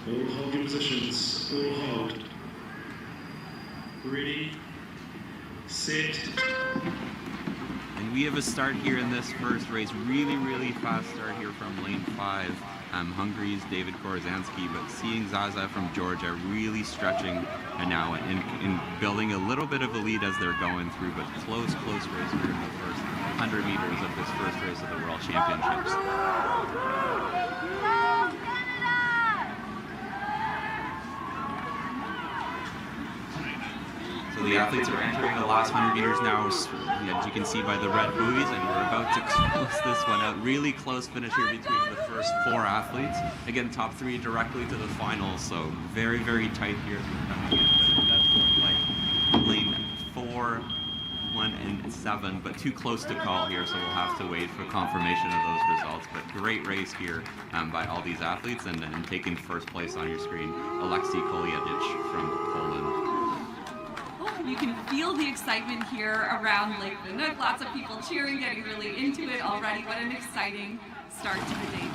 All hold your positions. All hold. Ready, set. And we have a start here in this first race. Really fast start here from lane 5. Hungary's David Korozanski, but seeing Zaza from Georgia really stretching now and building a little bit of a lead as they're going through, but close race here in the first 100 meters of this first race of the World Championships. So the athletes are entering the last 100 meters now, as you can see by the red buoys, and we're about to close this one out. Really close finish here between the first 4 athletes. Again, top 3 directly to the final, so very tight here as we're coming in. But it does look like lane 4, 1, and 7, but too close to call here, so we'll have to wait for confirmation of those results. But great race here by all these athletes, and taking first place on your screen, Alexei Koliadich from Poland. You can feel the excitement here around Lake Vanook. Lots of people cheering, getting really into it already. What an exciting start to the day.